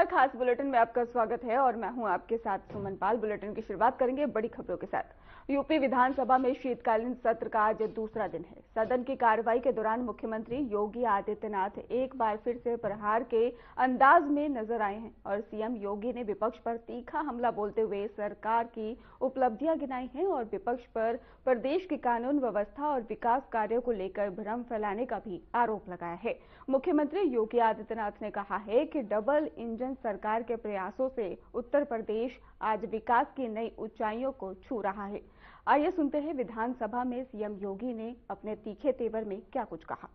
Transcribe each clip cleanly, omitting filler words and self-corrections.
नमस्कार, खास बुलेटिन में आपका स्वागत है और मैं हूं आपके साथ सुमन पाल। बुलेटिन की शुरुआत करेंगे बड़ी खबरों के साथ। यूपी विधानसभा में शीतकालीन सत्र का आज दूसरा दिन है। सदन की कार्रवाई के दौरान मुख्यमंत्री योगी आदित्यनाथ एक बार फिर से प्रहार के अंदाज में नजर आए हैं और सीएम योगी ने विपक्ष पर तीखा हमला बोलते हुए सरकार की उपलब्धियां गिनाई हैं और विपक्ष पर प्रदेश की कानून व्यवस्था और विकास कार्यों को लेकर भ्रम फैलाने का भी आरोप लगाया है। मुख्यमंत्री योगी आदित्यनाथ ने कहा है कि डबल इंजन सरकार के प्रयासों से उत्तर प्रदेश आज विकास की नई ऊंचाइयों को छू रहा है। आइए सुनते हैं विधानसभा में सीएम योगी ने अपने तीखे तेवर में क्या कुछ कहा।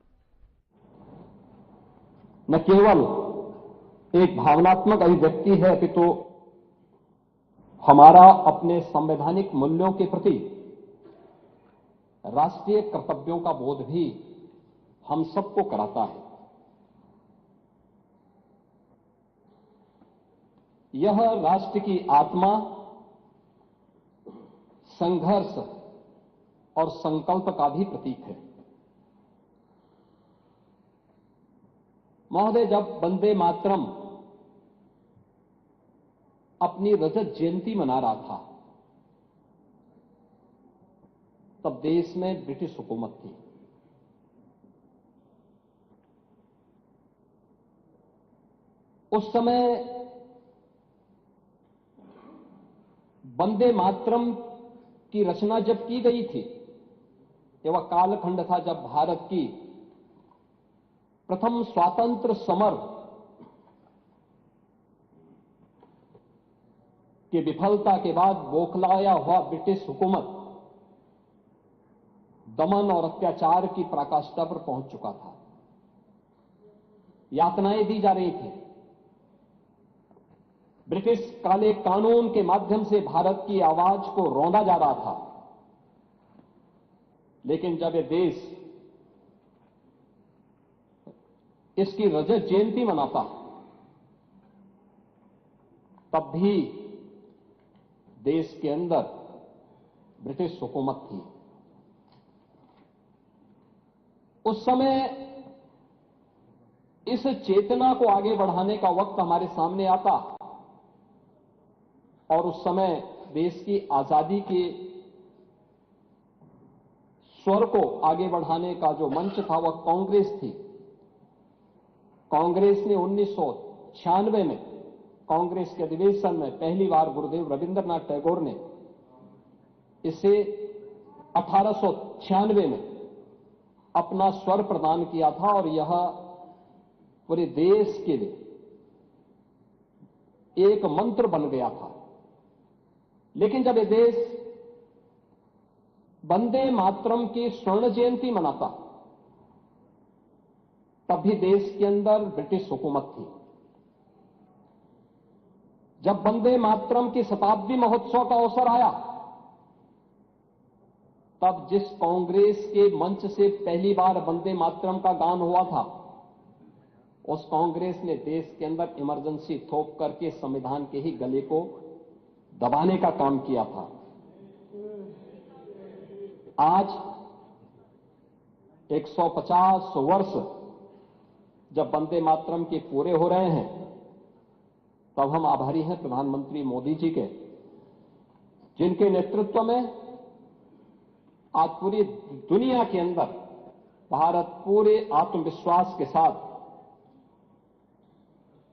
न केवल एक भावनात्मक अभिव्यक्ति है अपितु हमारा अपने संवैधानिक मूल्यों के प्रति राष्ट्रीय कर्तव्यों का बोध भी हम सबको कराता है। यह राष्ट्र की आत्मा, संघर्ष और संकल्प का भी प्रतीक है। महोदय, जब वंदे मातरम अपनी रजत जयंती मना रहा था तब देश में ब्रिटिश हुकूमत थी। उस समय वंदे मातरम की रचना जब की गई थी, यह वह कालखंड था जब भारत की प्रथम स्वातंत्र समर की विफलता के बाद बौखलाया हुआ ब्रिटिश हुकूमत दमन और अत्याचार की पराकाष्ठा पर पहुंच चुका था। यातनाएं दी जा रही थी। ब्रिटिश काले कानून के माध्यम से भारत की आवाज को रौंदा जा रहा था। लेकिन जब यह देश इसकी रजत जयंती मनाता तब भी देश के अंदर ब्रिटिश हुकूमत थी। उस समय इस चेतना को आगे बढ़ाने का वक्त हमारे सामने आता और उस समय देश की आजादी के स्वर को आगे बढ़ाने का जो मंच था वह कांग्रेस थी। कांग्रेस ने 1996 में कांग्रेस के अधिवेशन में पहली बार गुरुदेव रविंद्रनाथ टैगोर ने इसे 1896 में अपना स्वर प्रदान किया था और यह पूरे देश के लिए एक मंत्र बन गया था। लेकिन जब यह देश वंदे मातरम की स्वर्ण जयंती मनाता तब भी देश के अंदर ब्रिटिश हुकूमत थी। जब वंदे मातरम की शताब्दी महोत्सव का अवसर आया तब जिस कांग्रेस के मंच से पहली बार वंदे मातरम का गान हुआ था उस कांग्रेस ने देश के अंदर इमरजेंसी थोप करके संविधान के ही गले को दबाने का काम किया था। आज 150 वर्ष जब वंदे मातरम के पूरे हो रहे हैं तब हम आभारी हैं प्रधानमंत्री मोदी जी के, जिनके नेतृत्व में आज पूरी दुनिया के अंदर भारत पूरे आत्मविश्वास के साथ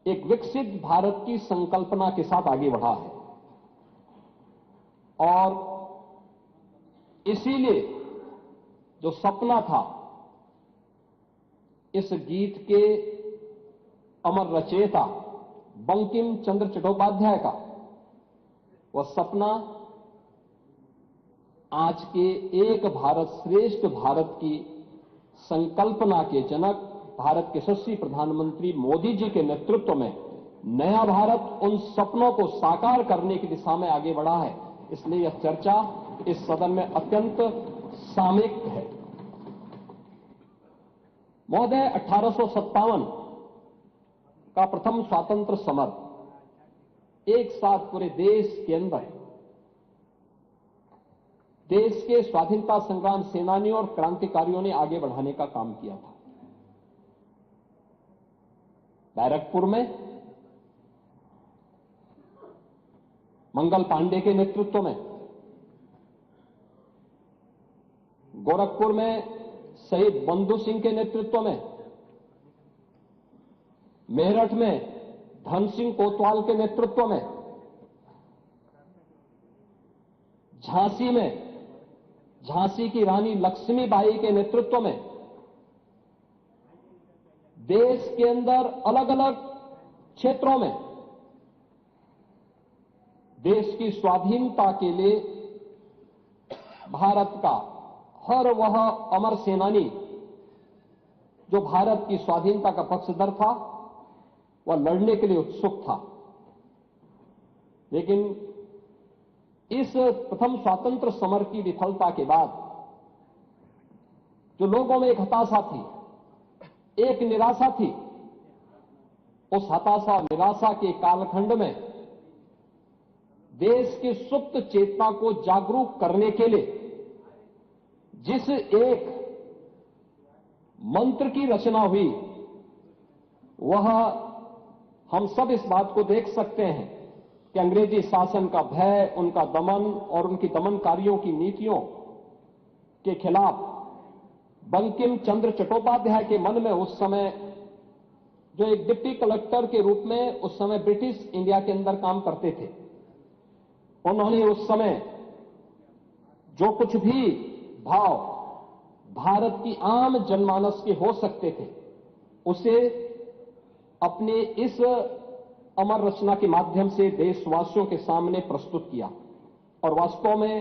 एक विकसित भारत की संकल्पना के साथ आगे बढ़ा है। और इसीलिए जो सपना था इस गीत के अमर रचयिता बंकिम चंद्र चट्टोपाध्याय का, वह सपना आज के एक भारत श्रेष्ठ भारत की संकल्पना के जनक भारत के यशस्वी प्रधानमंत्री मोदी जी के नेतृत्व में नया भारत उन सपनों को साकार करने की दिशा में आगे बढ़ा है। इसलिए यह चर्चा इस सदन में अत्यंत सामयिक है। महोदय, 1857 का प्रथम स्वातंत्र समर एक साथ पूरे देश के अंदर देश के स्वाधीनता संग्राम सेनानियों और क्रांतिकारियों ने आगे बढ़ाने का काम किया था। बैरकपुर में मंगल पांडे के नेतृत्व में, गोरखपुर में शहीद बंधु सिंह के नेतृत्व में, मेरठ में धन सिंह कोतवाल के नेतृत्व में, झांसी में झांसी की रानी लक्ष्मीबाई के नेतृत्व में देश के अंदर अलग अलग क्षेत्रों में देश की स्वाधीनता के लिए भारत का हर वह अमर सेनानी जो भारत की स्वाधीनता का पक्षधर था, वह लड़ने के लिए उत्सुक था। लेकिन इस प्रथम स्वतंत्र समर की विफलता के बाद जो लोगों में एक हताशा थी, एक निराशा थी, उस हताशा निराशा के कालखंड में देश की सुप्त चेतना को जागरूक करने के लिए जिस एक मंत्र की रचना हुई, वह हम सब इस बात को देख सकते हैं कि अंग्रेजी शासन का भय, उनका दमन और उनकी दमनकारियों की नीतियों के खिलाफ बंकिम चंद्र चट्टोपाध्याय के मन में उस समय, जो एक डिप्टी कलेक्टर के रूप में उस समय ब्रिटिश इंडिया के अंदर काम करते थे, उन्होंने उस समय जो कुछ भी भाव भारत की आम जनमानस के हो सकते थे, उसे अपने इस अमर रचना के माध्यम से देशवासियों के सामने प्रस्तुत किया और वास्तव में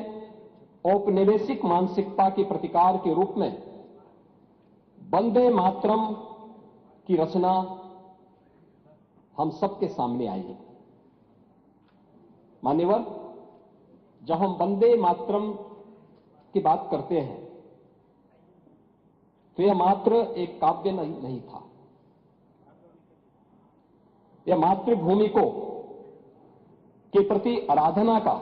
औपनिवेशिक मानसिकता के प्रतिकार के रूप में वंदे मातरम की रचना हम सबके सामने आई है। मान्यवर, जब हम वंदे मातरम की बात करते हैं तो यह मात्र एक काव्य नहीं था। यह मातृभूमि को के प्रति आराधना का,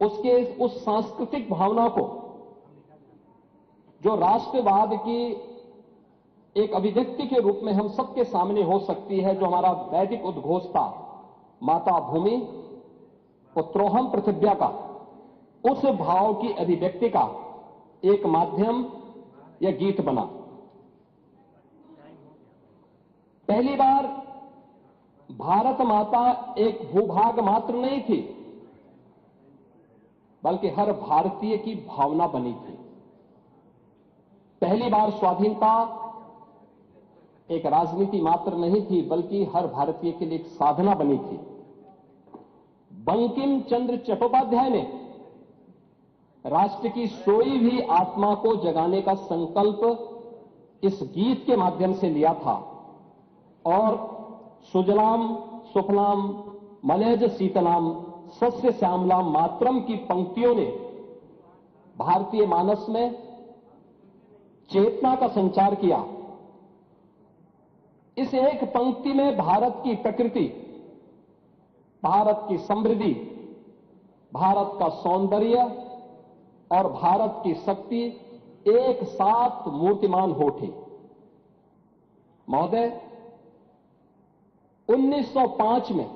उसके उस सांस्कृतिक भावना को जो राष्ट्रवाद की एक अभिव्यक्ति के रूप में हम सबके सामने हो सकती है, जो हमारा वैदिक उद्घोष था, माता भूमि पुत्रोहम पृथिव्या का, उस भाव की अभिव्यक्ति का एक माध्यम यह गीत बना। पहली बार भारत माता एक भूभाग मात्र नहीं थी, बल्कि हर भारतीय की भावना बनी थी। पहली बार स्वाधीनता एक राजनीति मात्र नहीं थी, बल्कि हर भारतीय के लिए एक साधना बनी थी। बंकिम चंद्र चट्टोपाध्याय ने राष्ट्र की सोई हुई आत्मा को जगाने का संकल्प इस गीत के माध्यम से लिया था और सुजलाम सुफलाम मलयज शीतलाम सस्य श्यामलाम मातरम की पंक्तियों ने भारतीय मानस में चेतना का संचार किया। इस एक पंक्ति में भारत की प्रकृति, भारत की समृद्धि, भारत का सौंदर्य और भारत की शक्ति एक साथ मूर्तिमान हो उठी। महोदय, 1905 में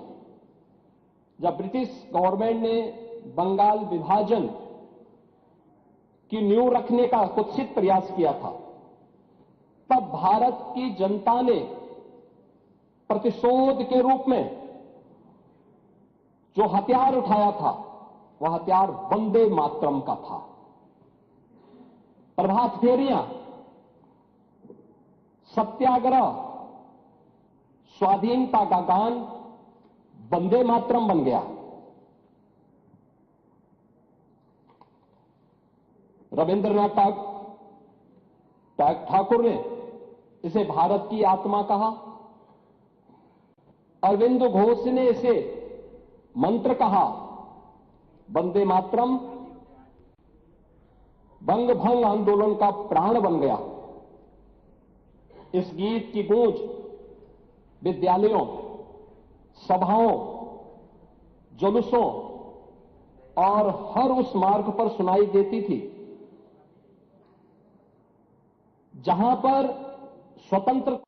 जब ब्रिटिश गवर्नमेंट ने बंगाल विभाजन की नींव रखने का कुत्सित प्रयास किया था, तब भारत की जनता ने प्रतिशोध के रूप में जो हथियार उठाया था, वह हथियार वंदे मातरम का था। प्रभात फेरियां, सत्याग्रह, स्वाधीनता का गान वंदे मातरम बन गया। रविंद्रनाथ ठाकुर ने इसे भारत की आत्मा कहा। अरविंद घोष ने इसे मंत्र कहा। वंदे मातरम बंग भंग आंदोलन का प्राण बन गया। इस गीत की गूंज विद्यालयों, सभाओं, जुलूसों और हर उस मार्ग पर सुनाई देती थी जहां पर स्वतंत्र।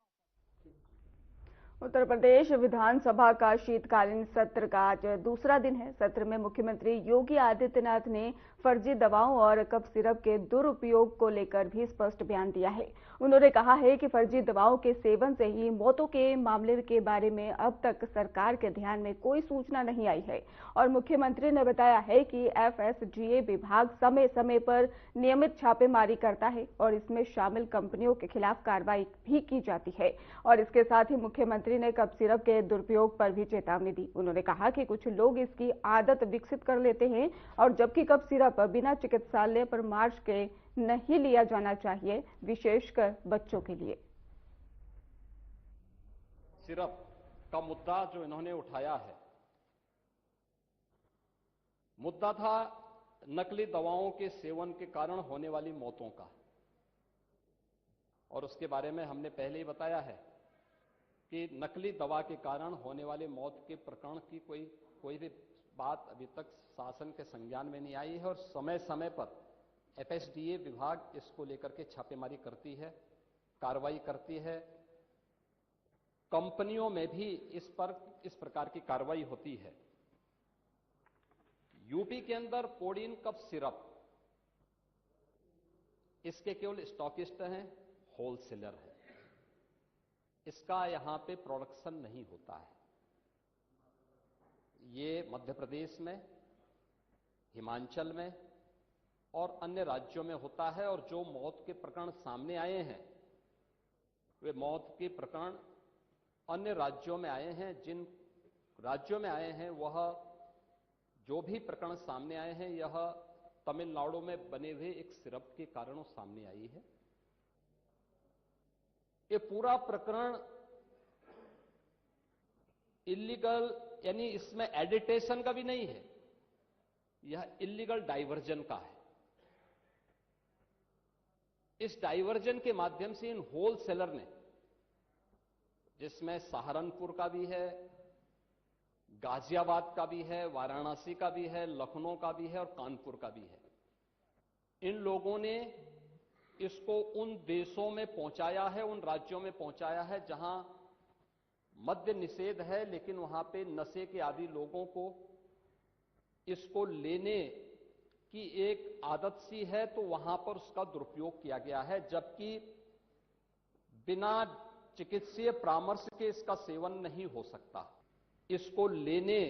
उत्तर प्रदेश विधानसभा का शीतकालीन सत्र का आज दूसरा दिन है। सत्र में मुख्यमंत्री योगी आदित्यनाथ ने फर्जी दवाओं और कफ सिरप के दुरुपयोग को लेकर भी स्पष्ट बयान दिया है। उन्होंने कहा है कि फर्जी दवाओं के सेवन से ही मौतों के मामले के बारे में अब तक सरकार के ध्यान में कोई सूचना नहीं आई है और मुख्यमंत्री ने बताया है कि FSDA विभाग समय समय पर नियमित छापेमारी करता है और इसमें शामिल कंपनियों के खिलाफ कार्रवाई भी की जाती है। और इसके साथ ही मुख्यमंत्री ने कफ सिरप के दुरुपयोग पर भी चेतावनी दी। उन्होंने कहा कि कुछ लोग इसकी आदत विकसित कर लेते हैं और जबकि कफ सिरप बिना चिकित्सालय परामर्श के नहीं लिया जाना चाहिए, विशेषकर बच्चों के लिए। सिरप का मुद्दा जो इन्होंने उठाया है, मुद्दा था नकली दवाओं के सेवन के कारण होने वाली मौतों का, और उसके बारे में हमने पहले ही बताया है कि नकली दवा के कारण होने वाले मौत के प्रकरण की कोई भी बात अभी तक शासन के संज्ञान में नहीं आई है और समय समय पर FSDA विभाग इसको लेकर के छापेमारी करती है, कार्रवाई करती है। कंपनियों में भी इस प्रकार की कार्रवाई होती है। यूपी के अंदर कोडीन कफ सिरप इसके केवल स्टॉकिस्ट हैं, होलसेलर है, इसका यहां पे प्रोडक्शन नहीं होता है। ये मध्य प्रदेश में, हिमाचल में और अन्य राज्यों में होता है और जो मौत के प्रकरण सामने आए हैं वे मौत के प्रकरण अन्य राज्यों में आए हैं। जिन राज्यों में आए हैं वह जो भी प्रकरण सामने आए हैं यह तमिलनाडु में बने हुए एक सिरप के कारणों सामने आई है। ये पूरा प्रकरण इलीगल, यानी इसमें एडिटेशन का भी नहीं है, यह इलीगल डाइवर्जन का है। इस डाइवर्जन के माध्यम से इन होलसेलर ने, जिसमें सहारनपुर का भी है, गाजियाबाद का भी है, वाराणसी का भी है, लखनऊ का भी है और कानपुर का भी है, इन लोगों ने इसको उन देशों में पहुंचाया है, उन राज्यों में पहुंचाया है जहां मद्य निषेध है, लेकिन वहां पे नशे के आदी लोगों को इसको लेने की एक आदत सी है, तो वहां पर उसका दुरुपयोग किया गया है, जबकि बिना चिकित्सीय परामर्श के इसका सेवन नहीं हो सकता। इसको लेने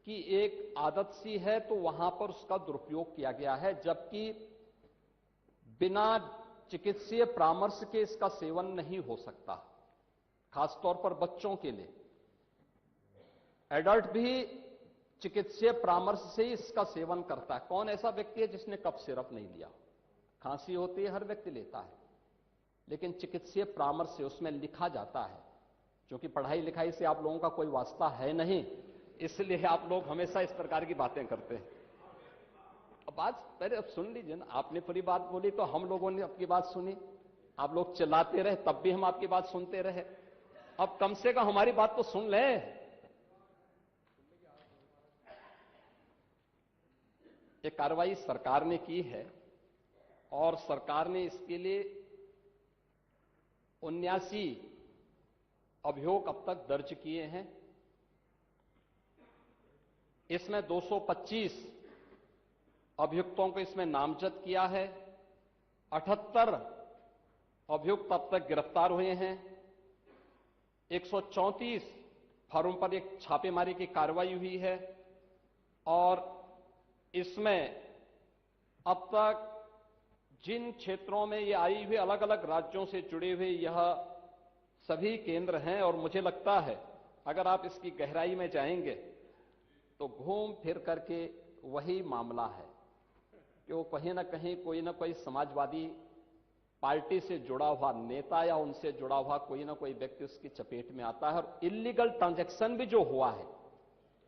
की एक आदत सी है, तो वहां पर उसका दुरुपयोग किया गया है, जबकि बिना चिकित्सीय परामर्श के इसका सेवन नहीं हो सकता। खासतौर पर बच्चों के लिए, एडल्ट भी चिकित्सीय परामर्श से ही इसका सेवन करता है। कौन ऐसा व्यक्ति है जिसने कफ सिरप नहीं लिया? खांसी होती है, हर व्यक्ति लेता है, लेकिन चिकित्सीय परामर्श से उसमें लिखा जाता है। क्योंकि पढ़ाई लिखाई से आप लोगों का कोई वास्ता है नहीं, इसलिए आप लोग हमेशा इस प्रकार की बातें करते हैं। अब बात पहले अब सुन लीजिए ना, आपने पूरी बात बोली तो हम लोगों ने आपकी बात सुनी, आप लोग चिल्लाते रहे तब भी हम आपकी बात सुनते रहे। अब कम से कम हमारी बात तो सुन ले। ये कार्रवाई सरकार ने की है और सरकार ने इसके लिए 79 अभियोग अब तक दर्ज किए हैं। इसमें 225 अभियुक्तों को इसमें नामजद किया है। 78 अभियुक्त अब तक गिरफ्तार हुए हैं। 134 फर्म पर एक छापेमारी की कार्रवाई हुई है और इसमें अब तक जिन क्षेत्रों में ये आई हुई, अलग अलग राज्यों से जुड़े हुए यह सभी केंद्र हैं और मुझे लगता है अगर आप इसकी गहराई में जाएंगे तो घूम फिर करके वही मामला है कि वो कहीं ना कहीं कोई ना कोई समाजवादी पार्टी से जुड़ा हुआ नेता या उनसे जुड़ा हुआ कोई ना कोई व्यक्ति उसकी चपेट में आता है। और इलीगल ट्रांजैक्शन भी जो हुआ है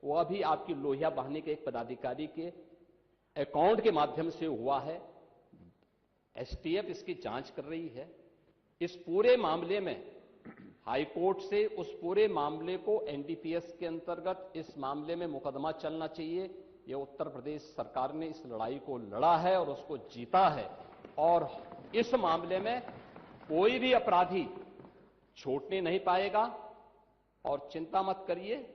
वह भी आपकी लोहिया बहाने के एक पदाधिकारी के अकाउंट के माध्यम से हुआ है। एसटीएफ इसकी जांच कर रही है। इस पूरे मामले में हाईकोर्ट से उस पूरे मामले को एनडीपीएस के अंतर्गत इस मामले में मुकदमा चलना चाहिए। यह उत्तर प्रदेश सरकार ने इस लड़ाई को लड़ा है और उसको जीता है और इस मामले में कोई भी अपराधी छूटने नहीं पाएगा। और चिंता मत करिए,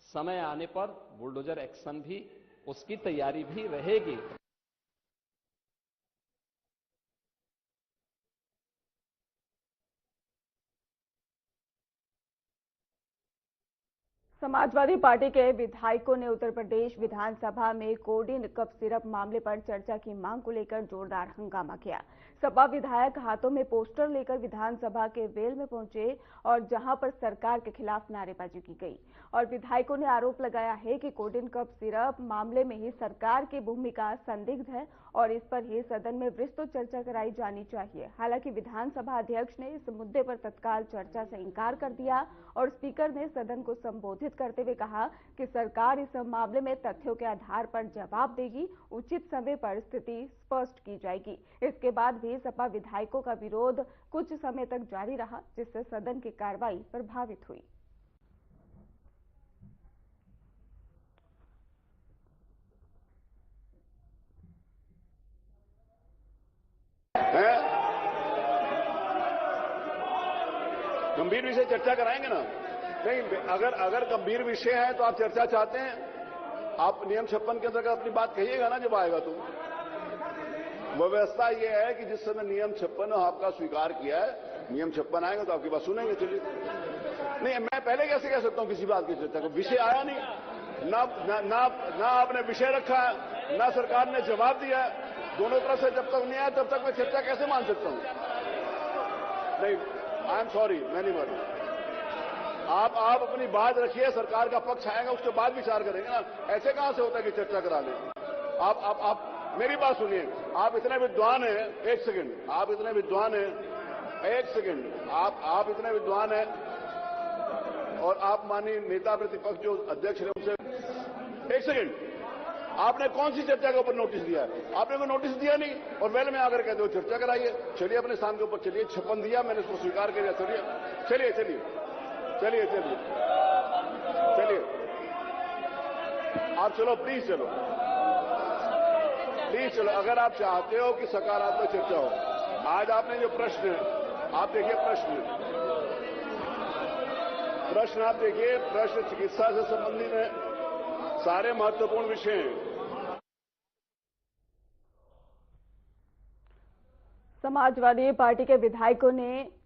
समय आने पर बुलडोजर एक्शन भी, उसकी तैयारी भी रहेगी। समाजवादी पार्टी के विधायकों ने उत्तर प्रदेश विधानसभा में कोडिन कफ सिरप मामले पर चर्चा की मांग को लेकर जोरदार हंगामा किया। सपा विधायक हाथों में पोस्टर लेकर विधानसभा के वेल में पहुंचे और जहां पर सरकार के खिलाफ नारेबाजी की गई और विधायकों ने आरोप लगाया है कि कोडिन कफ सिरप मामले में ही सरकार की भूमिका संदिग्ध है और इस पर ही सदन में विस्तृत चर्चा कराई जानी चाहिए। हालांकि विधानसभा अध्यक्ष ने इस मुद्दे पर तत्काल चर्चा से इंकार कर दिया और स्पीकर ने सदन को संबोधित करते हुए कहा कि सरकार इस मामले में तथ्यों के आधार पर जवाब देगी, उचित समय पर स्थिति स्पष्ट की जाएगी। इसके बाद भी सपा विधायकों का विरोध कुछ समय तक जारी रहा, जिससे सदन की कार्रवाई प्रभावित हुई। गंभीर विषय चर्चा कराएंगे ना? नहीं, अगर गंभीर विषय है तो आप चर्चा चाहते हैं, आप नियम 56 के अंतर्गत अपनी बात कहिएगा ना जब आएगा तो। व्यवस्था यह है कि जिस समय नियम 56 आपका स्वीकार किया है, नियम 56 आएगा तो आपकी बात सुनेंगे। चलिए, नहीं मैं पहले कैसे कह सकता हूं किसी बात की चर्चा को? विषय आया नहीं, ना आपने विषय रखा है, ना सरकार ने जवाब दिया है। दोनों तरफ से जब तक नहीं आया तब तक मैं चर्चा कैसे मान सकता हूं? नहीं, आई एम सॉरी, मैं नहीं मान रहा। आप अपनी बात रखिए, सरकार का पक्ष आएगा उसके बाद विचार करेंगे ना। ऐसे कहां से होता है कि चर्चा करा लें? आप मेरी बात सुनिए। आप इतने विद्वान हैं, एक सेकंड, आप इतने विद्वान हैं, एक सेकंड, आप इतने विद्वान हैं और आप माननीय नेता प्रतिपक्ष जो अध्यक्ष है उनसे, एक सेकंड, आपने कौन सी चर्चा के ऊपर नोटिस दिया है? आपने कोई नोटिस दिया नहीं और वेल में आकर कहते हो चर्चा कराइए। चलिए अपने स्थान के ऊपर चलिए, 56 दिया मैंने, उसको स्वीकार कर लिया। चलिए चलिए चलिए चलिए चलिए आप चलो, प्लीज चलो, प्लीज चलो। अगर आप चाहते हो कि सकारात्मक चर्चा हो, आज आपने जो प्रश्न है, आप देखिए प्रश्न आप देखिए, प्रश्न चिकित्सा से संबंधित है, सारे महत्वपूर्ण विषय हैं। समाजवादी पार्टी के विधायकों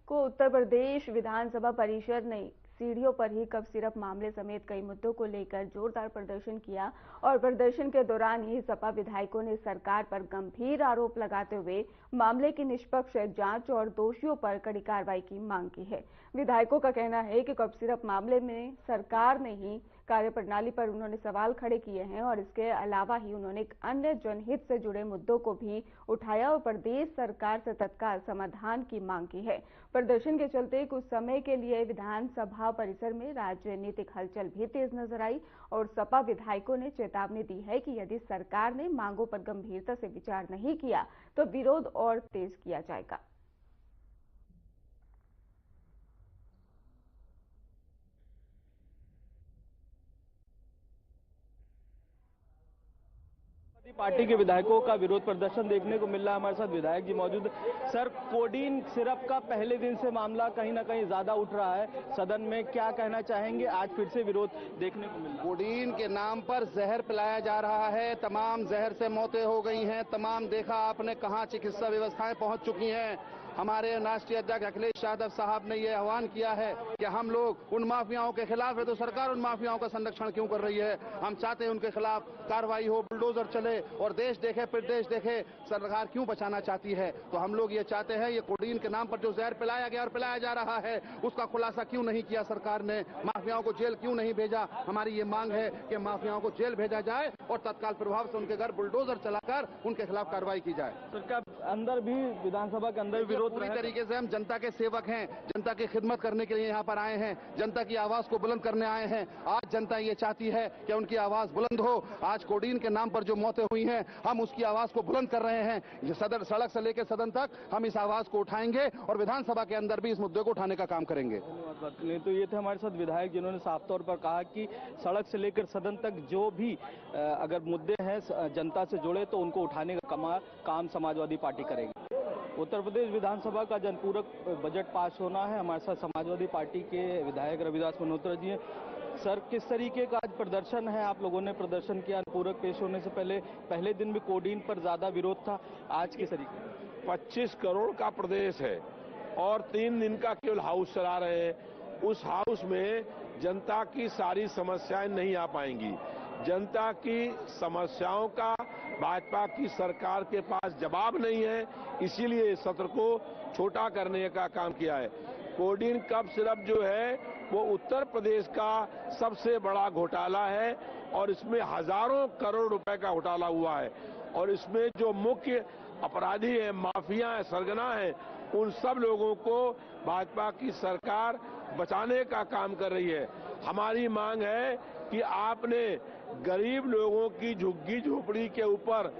को उत्तर प्रदेश विधानसभा परिषद ने सीढ़ियों पर ही कफ सिरप मामले समेत कई मुद्दों को लेकर जोरदार प्रदर्शन किया और प्रदर्शन के दौरान ही सपा विधायकों ने सरकार पर गंभीर आरोप लगाते हुए मामले की निष्पक्ष जांच और दोषियों पर कड़ी कार्रवाई की मांग की है। विधायकों का कहना है कि कफ सिरप मामले में सरकार ने ही कार्यप्रणाली पर उन्होंने सवाल खड़े किए हैं और इसके अलावा ही उन्होंने अन्य जनहित से जुड़े मुद्दों को भी उठाया और प्रदेश सरकार से तत्काल समाधान की मांग की है। प्रदर्शन के चलते कुछ समय के लिए विधानसभा परिसर में राजनीतिक हलचल भी तेज नजर आई और सपा विधायकों ने चेतावनी दी है कि यदि सरकार ने मांगों पर गंभीरता से विचार नहीं किया तो विरोध और तेज किया जाएगा। पार्टी के विधायकों का विरोध प्रदर्शन देखने को मिल रहा है। हमारे साथ विधायक जी मौजूद। सर, कोडिन सिरप का पहले दिन से मामला कहीं ना कहीं ज्यादा उठ रहा है सदन में, क्या कहना चाहेंगे? आज फिर से विरोध देखने को मिल रहा है। कोडिन के नाम पर जहर पिलाया जा रहा है, तमाम जहर से मौतें हो गई हैं, तमाम देखा आपने कहां चिकित्सा व्यवस्थाएं पहुंच चुकी हैं। हमारे राष्ट्रीय अध्यक्ष अखिलेश यादव साहब ने यह आह्वान किया है कि हम लोग उन माफियाओं के खिलाफ है तो सरकार उन माफियाओं का संरक्षण क्यों कर रही है? हम चाहते हैं उनके खिलाफ कार्रवाई हो, बुलडोजर चले और देश देखे प्रदेश देखे सरकार क्यों बचाना चाहती है। तो हम लोग ये चाहते हैं, ये कोडिन के नाम पर जो जहर पिलाया गया और पिलाया जा रहा है उसका खुलासा क्यों नहीं किया सरकार ने? माफियाओं को जेल क्यों नहीं भेजा? हमारी ये मांग है कि माफियाओं को जेल भेजा जाए और तत्काल प्रभाव से उनके घर बुलडोजर चलाकर उनके खिलाफ कार्रवाई की जाए। सरकार अंदर भी, विधानसभा के अंदर विरोध पूरी तरीके से हम जनता के सेवक हैं, जनता की खिदमत करने के लिए यहाँ पर आए हैं, जनता की आवाज को बुलंद करने आए हैं। आज जनता ये चाहती है कि उनकी आवाज बुलंद हो। आज कोडिन के नाम पर जो मौतें हुई हैं हम उसकी आवाज को बुलंद कर रहे हैं। ये सदन, सड़क से लेकर सदन तक हम इस आवाज को उठाएंगे और विधानसभा के अंदर भी इस मुद्दे को उठाने का काम करेंगे। नहीं तो ये थे हमारे साथ विधायक जिन्होंने साफ तौर पर कहा कि सड़क से लेकर सदन तक जो भी अगर मुद्दे हैं जनता से जुड़े तो उनको उठाने का काम समाजवादी पार्टी करेगी। उत्तर प्रदेश विधानसभा का जनपूरक बजट पास होना है। हमारे साथ समाजवादी पार्टी के विधायक रविदास मल्होत्रा जी हैं। सर, किस तरीके का आज प्रदर्शन है? आप लोगों ने प्रदर्शन किया पूरक पेश होने से पहले दिन भी कोडीन पर ज्यादा विरोध था, आज किस तरीके? 25 करोड़ का प्रदेश है और 3 दिन का केवल हाउस चला रहे हैं। उस हाउस में जनता की सारी समस्याएं नहीं आ पाएंगी। जनता की समस्याओं का भाजपा की सरकार के पास जवाब नहीं है, इसीलिए इस सत्र को छोटा करने का काम किया है। कोडीन कफ सिरप जो है वो उत्तर प्रदेश का सबसे बड़ा घोटाला है और इसमें हजारों करोड़ रुपए का घोटाला हुआ है और इसमें जो मुख्य अपराधी है, माफिया है, सरगना है, उन सब लोगों को भाजपा की सरकार बचाने का काम कर रही है। हमारी मांग है कि आपने गरीब लोगों की झुग्गी झोपड़ी के ऊपर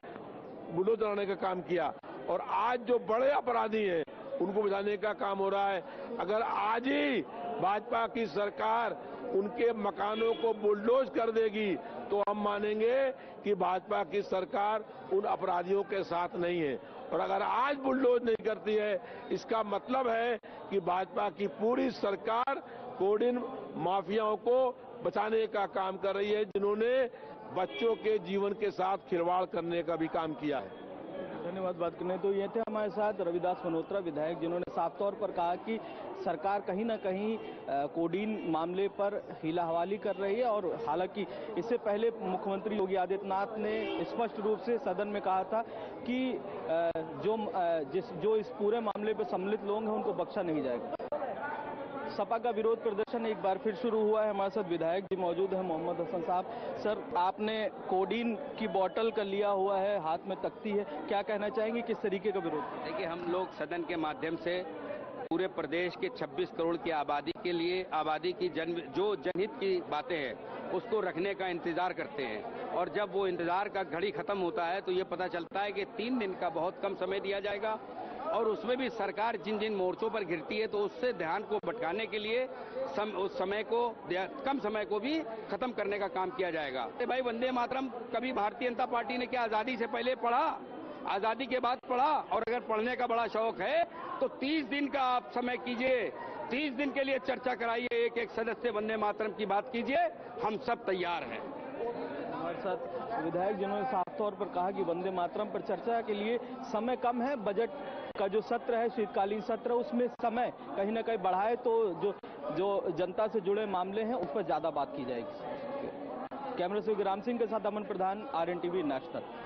बुलडोजर लाने का काम किया और आज जो बड़े अपराधी हैं उनको बचाने का काम हो रहा है। अगर आज ही भाजपा की सरकार उनके मकानों को बुलडोज कर देगी तो हम मानेंगे कि भाजपा की सरकार उन अपराधियों के साथ नहीं है। और अगर आज बुलडोज नहीं करती है, इसका मतलब है कि भाजपा की पूरी सरकार कोडीन माफियाओं को बचाने का काम कर रही है, जिन्होंने बच्चों के जीवन के साथ खिलवाड़ करने का भी काम किया है। धन्यवाद। बात करने तो ये थे हमारे साथ रविदास मल्होत्रा विधायक, जिन्होंने साफ तौर पर कहा कि सरकार कहीं ना कहीं कोडीन मामले पर हीला हवाली कर रही है। और हालांकि इससे पहले मुख्यमंत्री योगी आदित्यनाथ ने स्पष्ट रूप से सदन में कहा था कि जो इस पूरे मामले पर सम्मिलित लोग हैं उनको बख्शा नहीं जाएगा। सपा का विरोध प्रदर्शन एक बार फिर शुरू हुआ है। हमारे साथ विधायक जी मौजूद हैं, मोहम्मद हसन साहब। सर, आपने कोडीन की बोतल कर लिया हुआ है, हाथ में तख्ती है, क्या कहना चाहेंगे, किस तरीके का विरोध? देखिए, हम लोग सदन के माध्यम से पूरे प्रदेश के 26 करोड़ की आबादी के लिए आबादी की जो जनहित की बातें हैं उसको रखने का इंतजार करते हैं और जब वो इंतजार का घड़ी खत्म होता है तो ये पता चलता है कि 3 दिन का बहुत कम समय दिया जाएगा और उसमें भी सरकार जिन जिन मोर्चों पर घिरती है तो उससे ध्यान को भटकाने के लिए उस समय को कम समय को भी खत्म करने का काम किया जाएगा। भाई, वंदे मातरम कभी भारतीय जनता पार्टी ने क्या आजादी से पहले पढ़ा, आजादी के बाद पढ़ा? और अगर पढ़ने का बड़ा शौक है तो 30 दिन का आप समय कीजिए, 30 दिन के लिए चर्चा कराइए, एक एक सदस्य वंदे मातरम की बात कीजिए, हम सब तैयार हैं। हमारे साथ विधायक जिन्होंने साफ तौर पर कहा कि वंदे मातरम पर चर्चा के लिए समय कम है, बजट का जो सत्र है, शीतकालीन सत्र, उसमें समय कहीं ना कहीं बढ़ाए तो जो जनता से जुड़े मामले हैं उस पर ज्यादा बात की जाएगी। कैमरा से राम सिंह के साथ अमन प्रधान, RNTV नेशनल।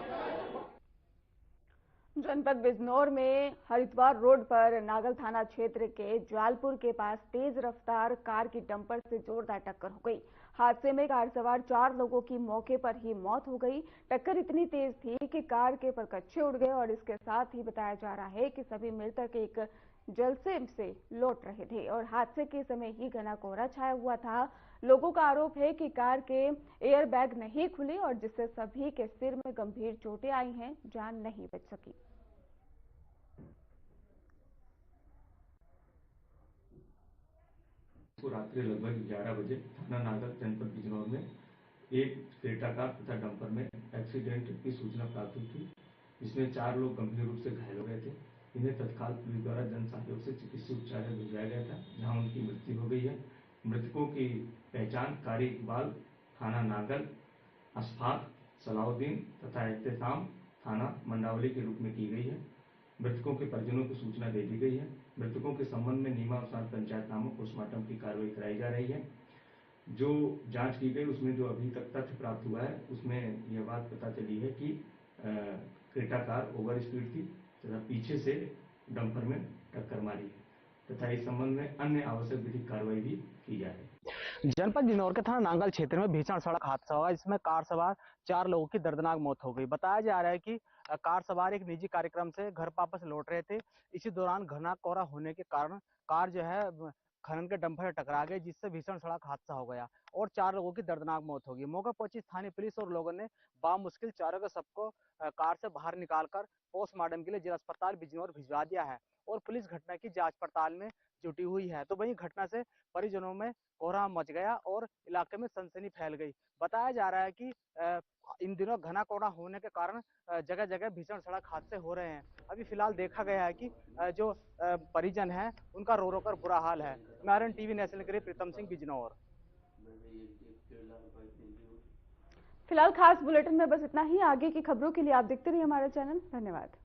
जनपद बिजनौर में हरिद्वार रोड पर नागल थाना क्षेत्र के ज्वालपुर के पास तेज रफ्तार कार की डंपर से जोरदार टक्कर हो गई। हादसे में कार सवार 4 लोगों की मौके पर ही मौत हो गई। टक्कर इतनी तेज थी कि कार के परकच्चे उड़ गए और इसके साथ ही बताया जा रहा है कि सभी मृतक एक जलसे से लौट रहे थे और हादसे के समय ही घना कोहरा छाया हुआ था। लोगों का आरोप है कि कार के एयर बैग नहीं खुले और जिससे सभी के सिर में गंभीर चोटें आई हैं, जान नहीं बच सकी। रात्रि लगभग 11 बजे थाना नागल जनपद बिजनौर में एक क्रेटा कार तथा डंपर में एक्सीडेंट की सूचना प्राप्त हुई थी, जिसमें 4 लोग गंभीर रूप से घायल हो गए थे। इन्हें तत्काल पुलिस द्वारा जन सहयोग से चिकित्सीय उपचार में भिजवाया गया था, जहां उनकी मृत्यु हो गई है। मृतकों की पहचान कारी इकबाल थाना नागल, अशफाक सलाउद्दीन तथा एहतेशाम थाना मंडावली के रूप में की गई है। मृतकों के परिजनों को सूचना दे दी गई है। मृतकों के संबंध में नियमानुसार पंचायतनामा पोस्टमार्टम की कार्रवाई कराई जा रही है। जो जांच की गई उसमें जो अभी तक तथ्य प्राप्त हुआ है उसमें यह बात पता चली है कि क्रेटा कार ओवर स्पीड थी तथा पीछे से डंपर में टक्कर मारी तथा इस संबंध में अन्य आवश्यक विधिक कार्रवाई भी की जा रही है। जनपद बिजनौर के थाना नांगल क्षेत्र में भीषण सड़क हादसा हुआ, जिसमें कार सवार 4 लोगों की दर्दनाक मौत हो गई। बताया जा रहा है कि कार सवार एक निजी कार्यक्रम से घर वापस लौट रहे थे। इसी दौरान घना कोहरा होने के कारण कार जो है खनन के डंपर से टकरा गई, जिससे भीषण सड़क हादसा हो गया और 4 लोगों की दर्दनाक मौत हो गई। मौका पहुंची स्थानीय पुलिस और लोगों ने बामुश्किल चारों के सबको कार से बाहर निकालकर पोस्टमार्टम के लिए जिला अस्पताल बिजनौर भिजवा दिया है और पुलिस घटना की जांच पड़ताल में जुटी हुई है। तो वहीं घटना से परिजनों में कोहराम मच गया और इलाके में सनसनी फैल गई। बताया जा रहा है कि इन दिनों घना कोहरा होने के कारण जगह जगह भीषण सड़क हादसे हो रहे हैं। अभी फिलहाल देखा गया है कि जो परिजन है उनका रो रो कर बुरा हाल है। नारायण टीवी नेशनल के लिए प्रीतम सिंह बिजनौर। फिलहाल खास बुलेटिन में बस इतना ही। आगे की खबरों के लिए आप देखते रहिए हमारा चैनल। धन्यवाद।